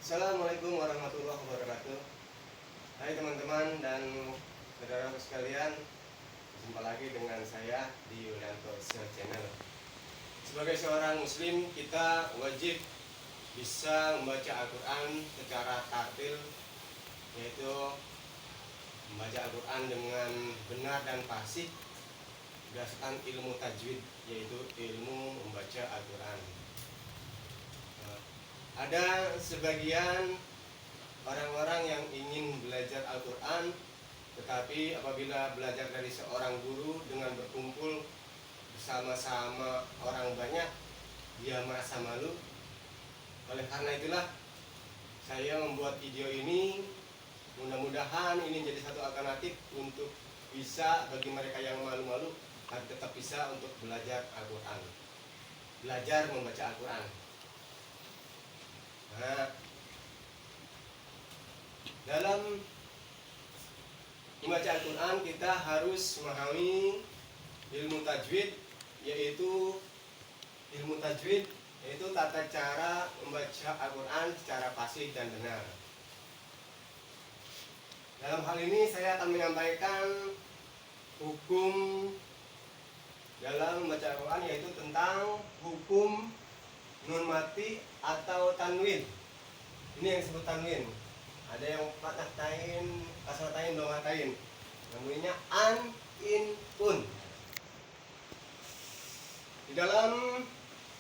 Assalamualaikum warahmatullahi wabarakatuh. Hai teman-teman dan saudara sekalian, jumpa lagi dengan saya di Yulianto Channel. Sebagai seorang muslim, kita wajib bisa membaca Al-Quran secara tartil, yaitu membaca Al-Quran dengan benar dan fasih berdasarkan ilmu tajwid, yaitu ilmu membaca Al-Quran. Ada sebagian orang-orang yang ingin belajar Al-Quran, tetapi apabila belajar dari seorang guru dengan berkumpul bersama-sama orang banyak, dia merasa malu. Oleh karena itulah saya membuat video ini. Mudah-mudahan ini jadi satu alternatif untuk bisa bagi mereka yang malu-malu agar tetap bisa untuk belajar Al-Quran, belajar membaca Al-Quran. Nah, dalam membaca Al-Quran kita harus memahami ilmu tajwid, yaitu tata cara membaca Al-Quran secara fasih dan benar. Dalam hal ini saya akan menyampaikan hukum dalam membaca Al-Quran, yaitu tentang hukum nun mati atau tanwin. Ini yang disebut tanwin. Ada yang fathah tain, kasrah tain, dhammah tain. Namanya an, in, un. Di dalam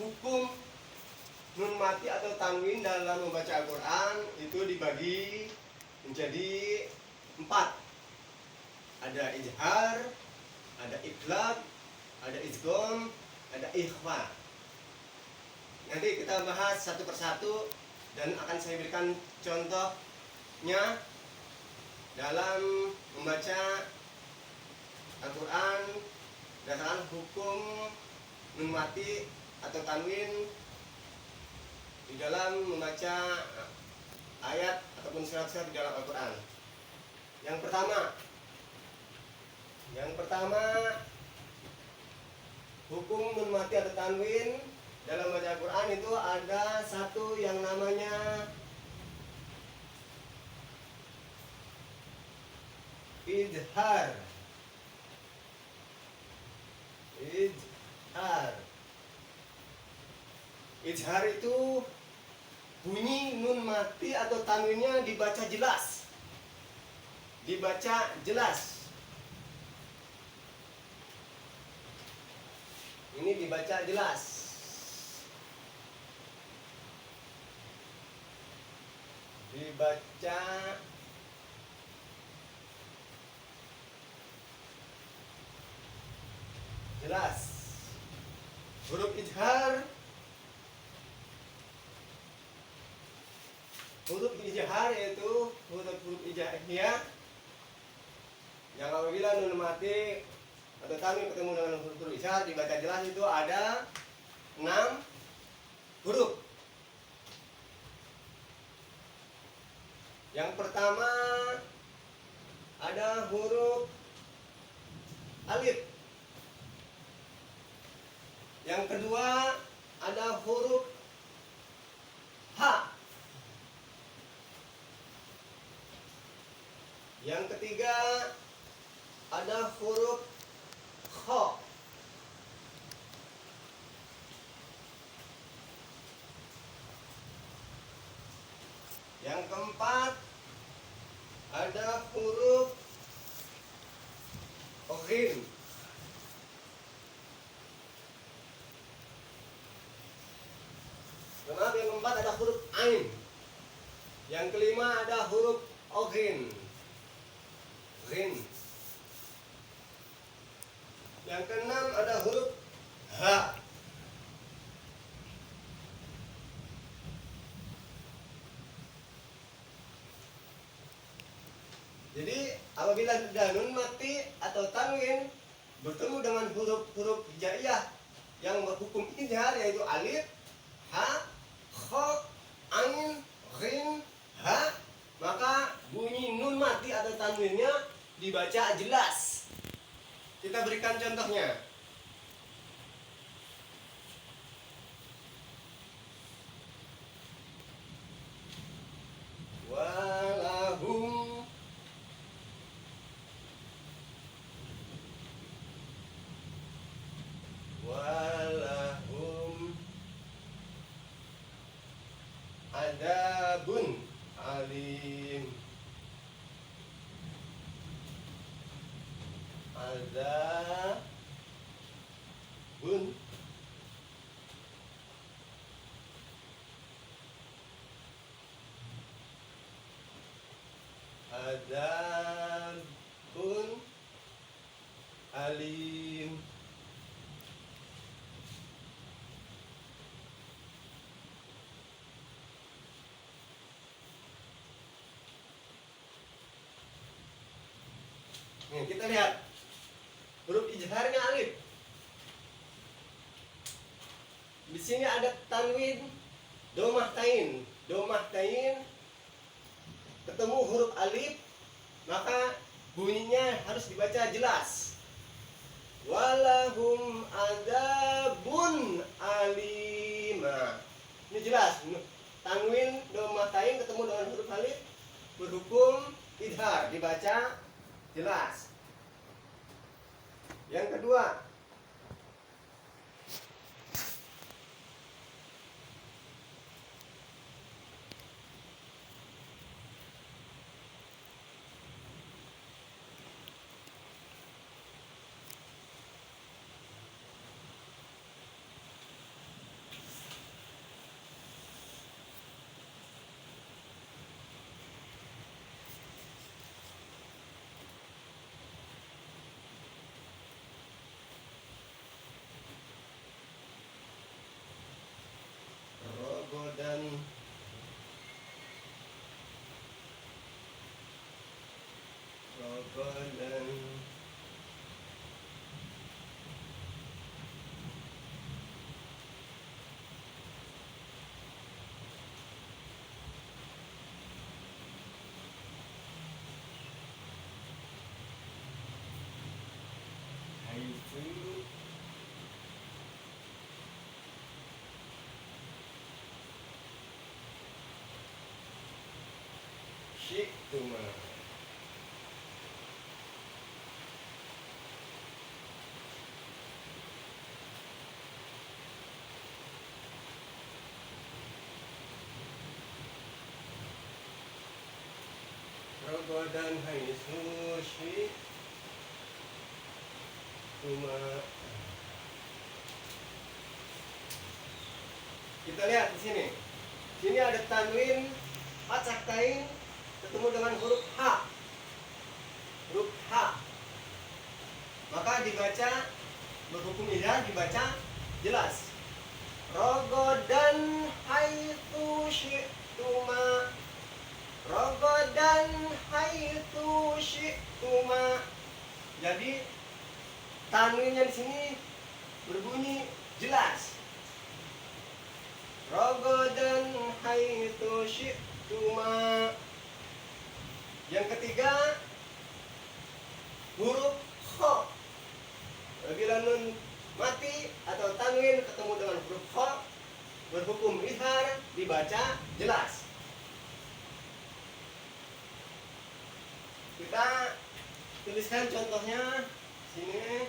hukum nun mati atau tanwin dalam membaca Al-Quran itu dibagi menjadi 4. Ada ijhar, ada iqlab, ada idgham, ada ikhfa. Nanti kita bahas satu persatu dan akan saya berikan contohnya dalam membaca Al-Quran berdasarkan hukum nun mati atau tanwin di dalam membaca ayat ataupun surat-surat di dalam Al-Quran. Yang pertama hukum nun mati atau tanwin dalam membaca Al-Quran itu ada satu yang namanya ijhar. Ijhar itu bunyi nun mati atau tanwinnya dibaca jelas. Ini dibaca jelas. Huruf ijhar yaitu huruf hijaiyah yang apabila nun mati atau tanwin ketemu dengan huruf ijhar dibaca jelas itu ada 6 huruf. Yang pertama ada huruf alif. Yang kedua ada huruf ha. Yang ketiga ada huruf kha. Yang keempat ada huruf ghin. Yang keempat ada huruf ain. Yang kelima ada huruf ghin. Yang keenam ada huruf ha. Jadi apabila nun mati atau tanwin bertemu dengan huruf hijaiyah yang berhukum ijhar yaitu alif, ha, kha, ain, ghin, ha, maka bunyi nun mati atau tanwinnya dibaca jelas. Kita berikan contohnya. Adabun alim. Adabun Adabun alim. Nih, kita lihat huruf ijharnya alif. Di sini ada tanwin domah tain. Domah tain ketemu huruf alif, maka bunyinya harus dibaca jelas. Walahum adabun alima. Ini jelas. Tanwin domah tain ketemu dengan huruf alif berhukum idhar, dibaca jelas. Yang kedua, rogodan rogodan haifu syiktuma. Rogodan haifu syiktuma. Kita lihat di sini. Sini ada tanwin fathah tain ketemu dengan huruf H. Huruf H. Maka dibaca berhukum idhar, dibaca jelas. Rogodan haitsu syi'tuma. Rogodan haitsu syi'tuma. Jadi tanwinnya di sini berbunyi jelas. Rogodan haitsu syi'tuma. Yang ketiga, huruf kha. Bila nun mati atau tanwin ketemu dengan huruf kha berhukum idhar, dibaca jelas. Kita tuliskan contohnya sini.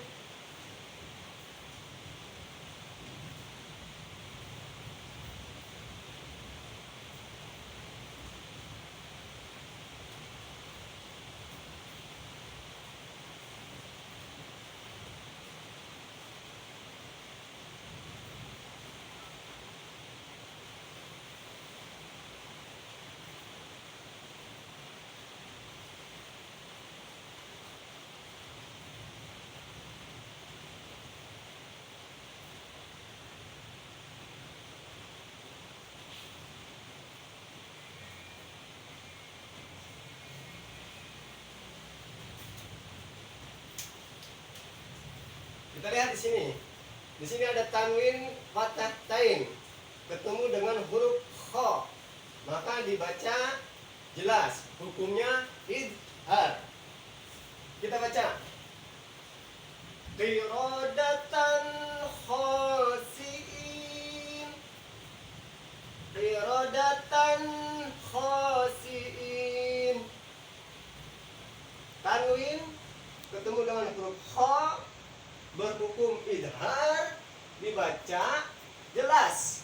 Kita lihat di sini. Di sini ada tanwin fathah tain ketemu dengan huruf kha. Maka dibaca jelas. Hukumnya idhar. Kita baca. Qiradatan khasiin. Qiradatan khasiin. Tanwin ketemu dengan huruf kha berhukum idhar, dibaca jelas.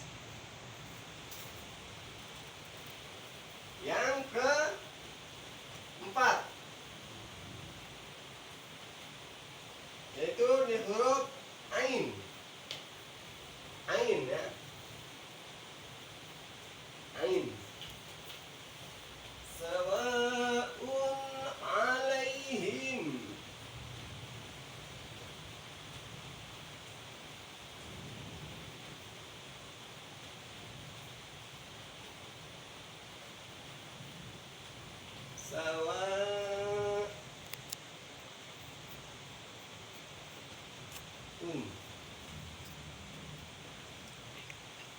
sawa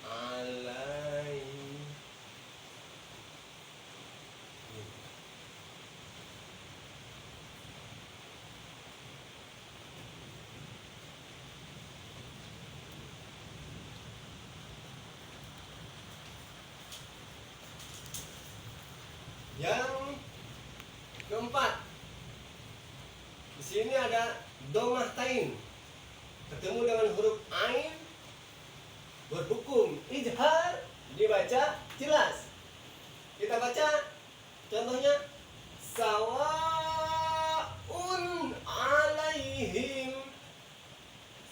alai. Yang keempat, di sini ada domah tain ketemu dengan huruf ain berhukum ijhar, dibaca jelas. Kita baca contohnya, sawaun alaihim,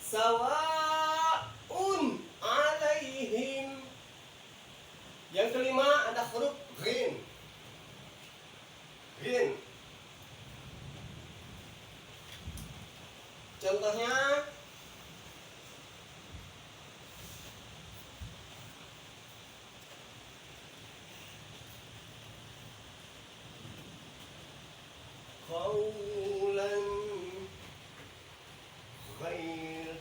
sawaun alaihim. Yang kelima ada huruf ghin, ghin. Contohnya, qaulan ghair.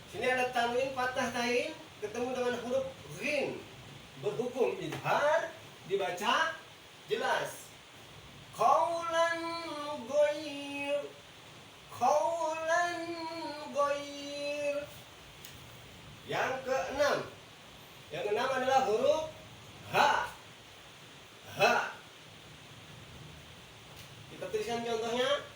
Sini ada tanwin fathah tain ketemu dengan huruf ghin berhukum izhar, dibaca jelas. Qaulan ghair, qaulan ghair. Yang keenam adalah huruf ha, ha. Kita tuliskan contohnya,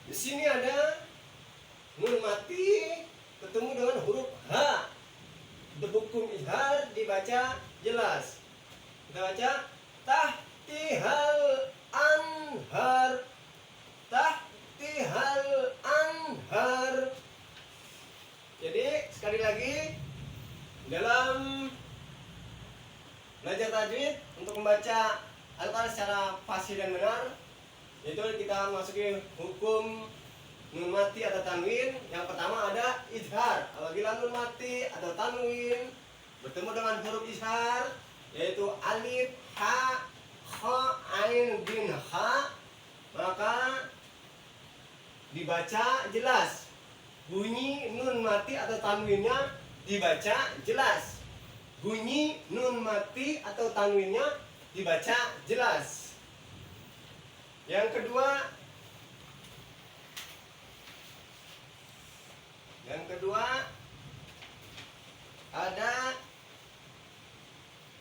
di sini ada nun mati ketemu dengan huruf ha berhukum izhar, dibaca jelas. Kita baca, tahtihal anhar, tahtihal anhar. Jadi sekali lagi, dalam belajar tajwid untuk membaca Al-Quran secara fasih dan benar, yaitu kita masuki hukum nun mati atau tanwin. Yang pertama ada izhar. Apabila nun mati atau tanwin bertemu dengan huruf izhar, yaitu alif, ha, kha, ain, bin, ha, maka dibaca jelas. Bunyi nun mati atau tanwinnya dibaca jelas. Bunyi nun mati atau tanwinnya dibaca jelas. Yang kedua ada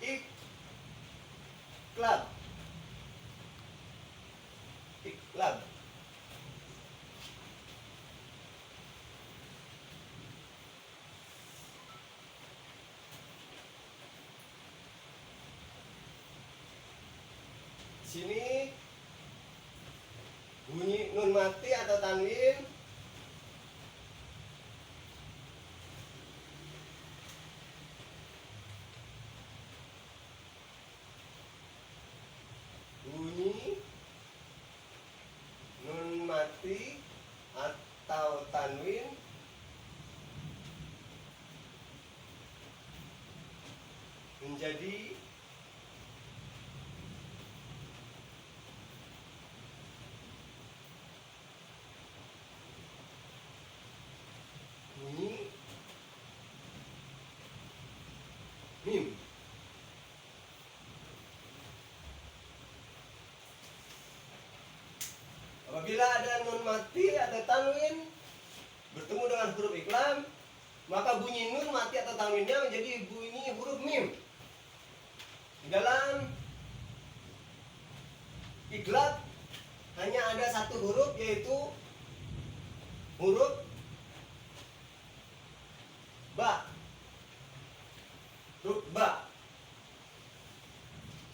iklab. Iklab. Sini bunyi nun mati atau tanwin bunyi nun mati atau tanwin menjadi bunyi mim. apabila ada nun mati atau tanwin bertemu dengan huruf iqlab, maka bunyi nun mati atau tanwinnya menjadi bunyi huruf mim. Di dalam iqlab hanya ada satu huruf, yaitu huruf ba. Huruf ba.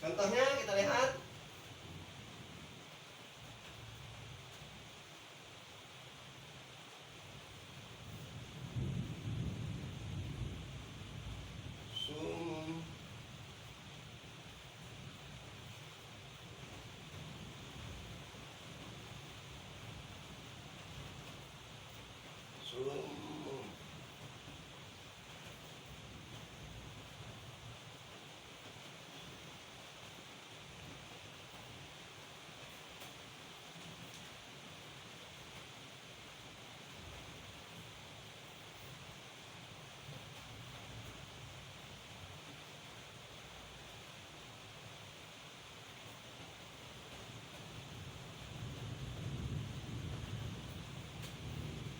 Contohnya kita lihat. Sum. Sum.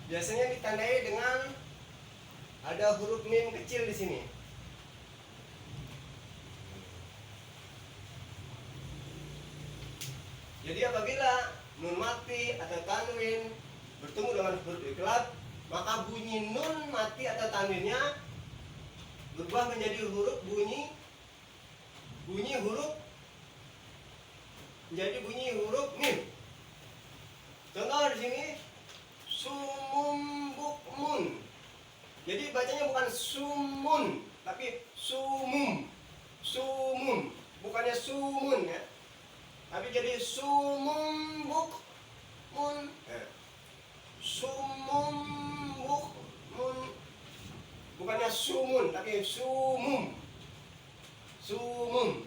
Biasanya ditandai dengan ada huruf mim kecil di sini. Jadi apabila nun mati atau tanwin bertemu dengan huruf iqlab, maka bunyi nun mati atau tanwinnya berubah menjadi huruf bunyi huruf mim. Contoh di sini sumum bukmun. Jadi bacanya bukan sumun, tapi sumum. Sumum, bukannya sumun ya. Tapi jadi sumum bukmun. Sumum bukmun. Bukannya sumun, tapi sumum. Sumum.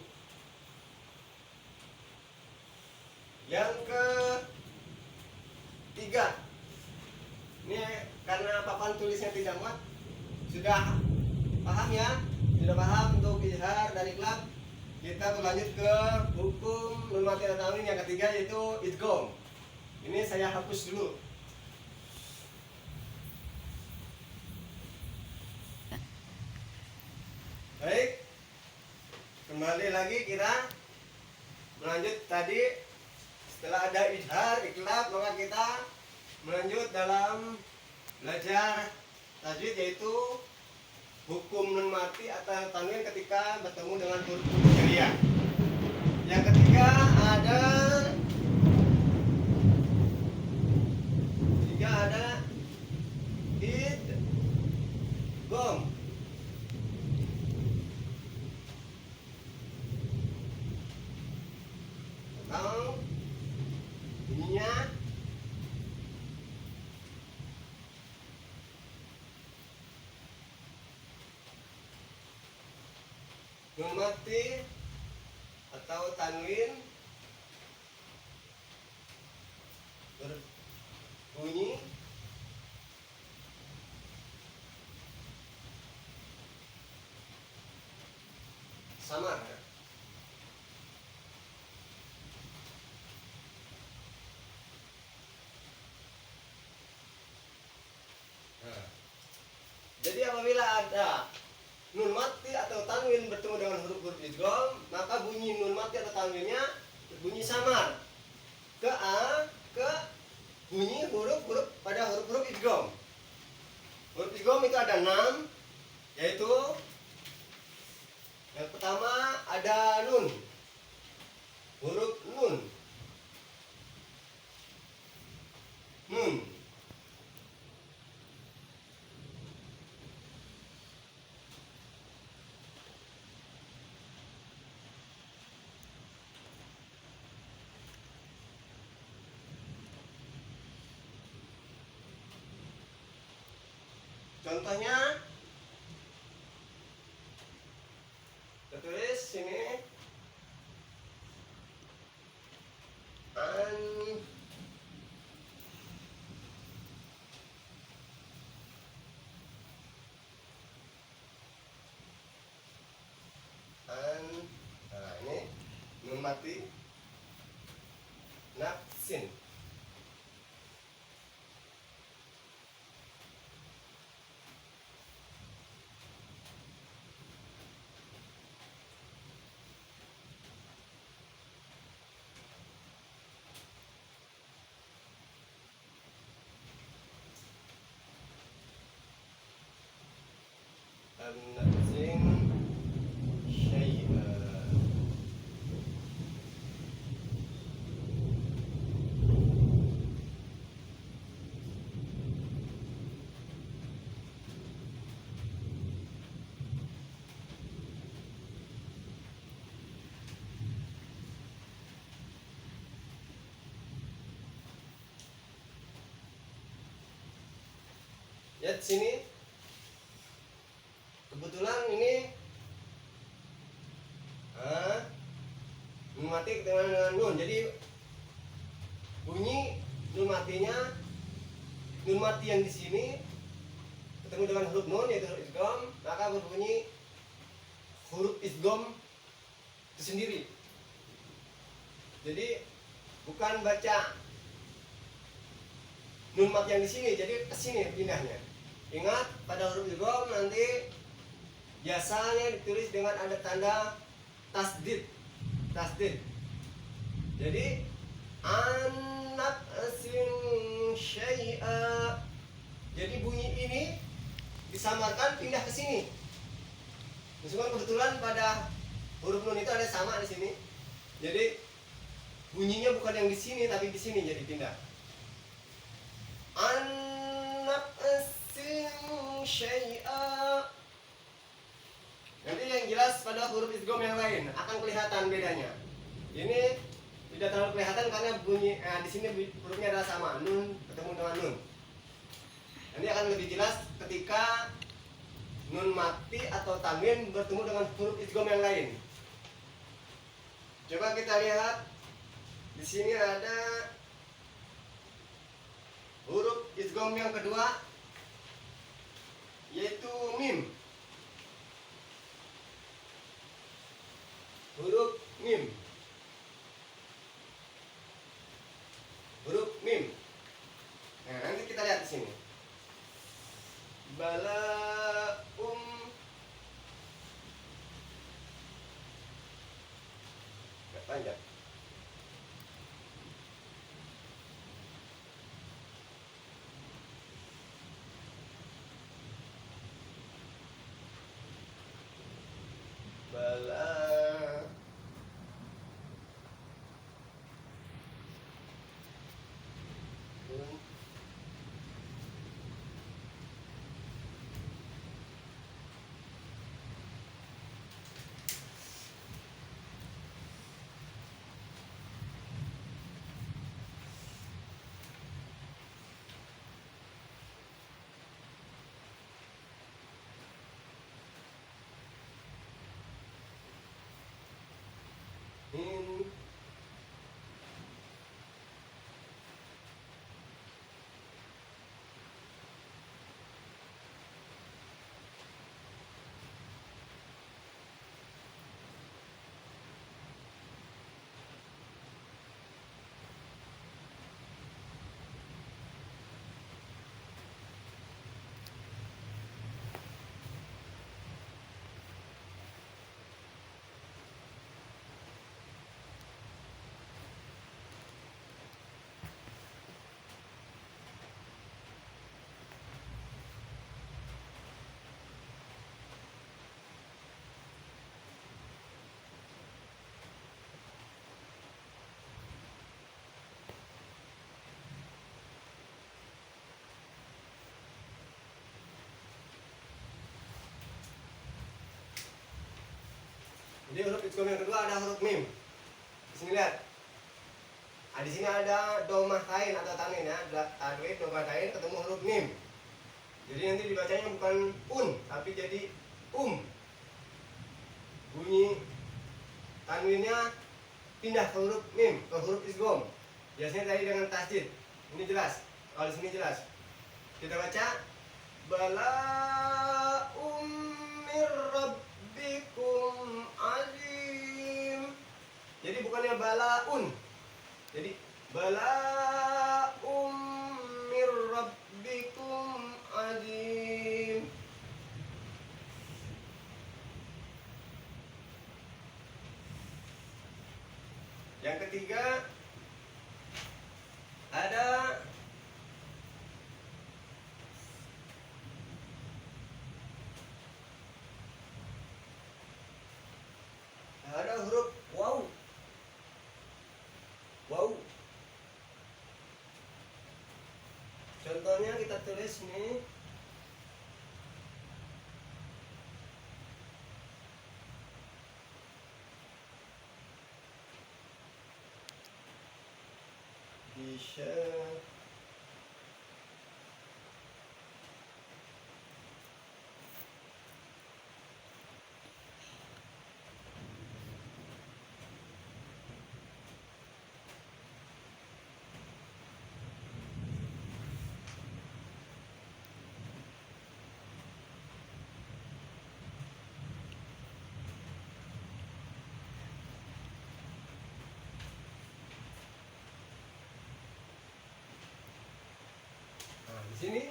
Yang ketiga, ini karena papan tulisnya tidak muat, sudah paham ya? Sudah paham untuk izhar dan iqlab? Kita berlanjut ke hukum nun mati atau tanwin yang ketiga, yaitu idgham. Ini saya hapus dulu. Baik, kembali lagi kita melanjut tadi. Setelah ada izhar, iqlab, maka kita melanjut dalam belajar tajwid, yaitu hukum nun mati atau tanwin ketika bertemu dengan huruf hijaiyah. Yang ketiga ada idgham. Atau bunyinya nun mati atau tanwin berbunyi samar. Jadi apabila ada nun mati atau tanwin bertemu dengan huruf-huruf idgham, maka bunyi nun mati atau tanwinnya berbunyi samar ke bunyi huruf-huruf pada huruf-huruf idgham. Huruf idgham itu ada 6, yaitu yang pertama ada nun, huruf nun. Contohnya kita tulis sini nah ini nun mati nafsin. nafsin syai'a. Lihat sini, kebetulan ini nun mati dengan nun, jadi bunyi nun matinya, nun mati yang di sini ketemu dengan huruf nun yaitu huruf idgham, maka berbunyi huruf idgham itu sendiri. Jadi bukan baca nun mati yang di sini, jadi ke sini pindahnya. Ingat, pada huruf idgham nanti biasanya ditulis dengan ada tanda tasdid. Jadi anak asin syai'a. Jadi bunyi ini disamarkan pindah ke sini. Meskipun kebetulan pada huruf nun itu ada sama di sini. Jadi bunyinya bukan yang di sini tapi di sini, jadi pindah. Anak asin syai'a. Nanti yang jelas pada huruf idgham yang lain akan kelihatan bedanya. Ini tidak terlalu kelihatan karena bunyi di sini hurufnya adalah sama, nun ketemu dengan nun. Nanti akan lebih jelas ketika nun mati atau tanwin bertemu dengan huruf idgham yang lain. Coba kita lihat, di sini ada huruf idgham yang kedua yaitu mim. Huruf mim. Nah, nanti kita lihat di sini. Bala'um. Agak panjang. Mim. Jadi huruf idgham yang kedua ada huruf mim. Di sini lihat. Di sini ada domah tain atau tanwin ya, tanwin domah tain ketemu huruf mim. Jadi nanti dibacanya bukan un tapi jadi Bunyi tanwinnya pindah ke huruf mim, ke huruf idgham. Biasanya tadi dengan tasdid. Ini jelas. Kalau di sini jelas. Kita baca bala'um mir rabbikum alim. Jadi bukannya bala'un. Jadi bala'um mir rabbikum alim. Yang ketiga ada huruf waw. Waw. Contohnya kita tulis nih. Bisa. Nah, di sini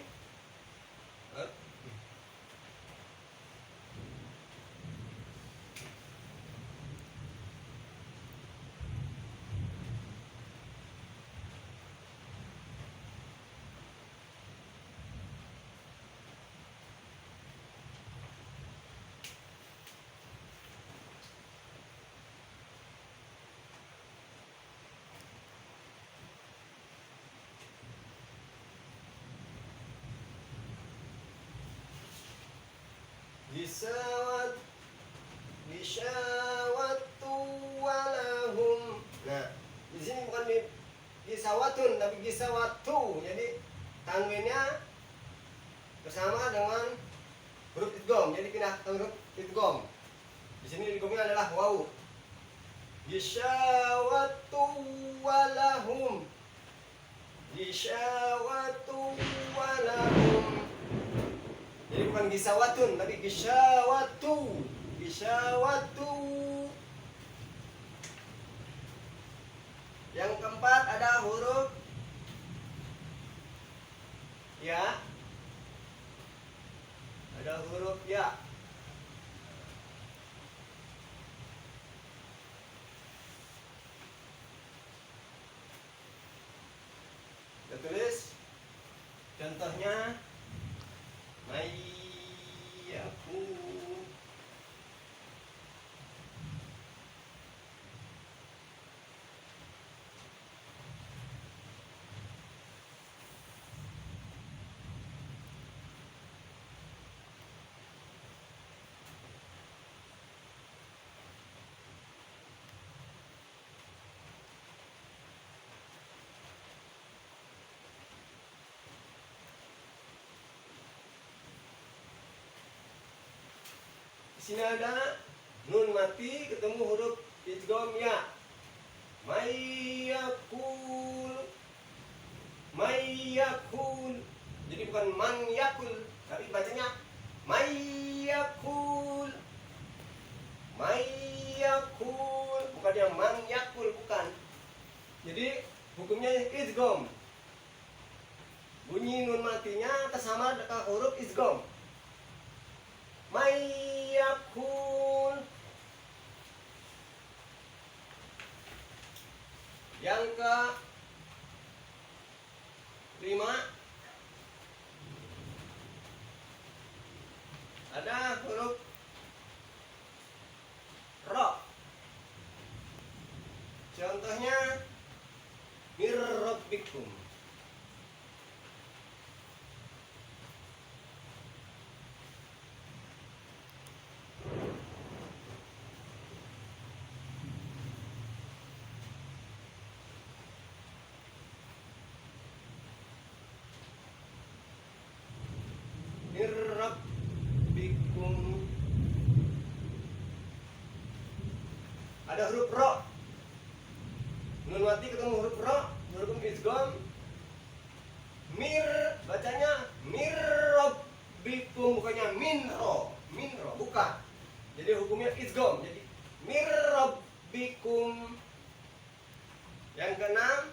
bisawat bisawatu walahum. Nah, di sini bukan bisawatun tapi bisawatu. Jadi tanwinnya bersama dengan huruf idgham. Jadi pindah ke huruf idgham. Di sini idghamnya adalah waw. Bisawatu walahum. Bisawatu walahum. Jadi bukan gisawatun, tapi gisawatu. Gisawatu. Yang keempat ada huruf ya. Ada huruf ya. Kita tulis contohnya mayyaku. Di sini ada nun mati ketemu huruf idgham ya. Mayyakul. Mayyakul. Jadi bukan man yakul, tapi bacanya mayyakul. Mayyakul, bukan yang man yakul, bukan. Jadi hukumnya idgham. Bunyi nun matinya sama dengan huruf idgham. Mayyakul. Yang ke 5 ada huruf ro. Contohnya mir rabbikum. Rabbikum. Ada huruf ro. Nun mati ketemu huruf ro, huruf idgham. Mir, bacanya mir rabbikum, bukannya minro. Minro, bukan. Jadi hukumnya idgham. Jadi mir rabbikum. Yang keenam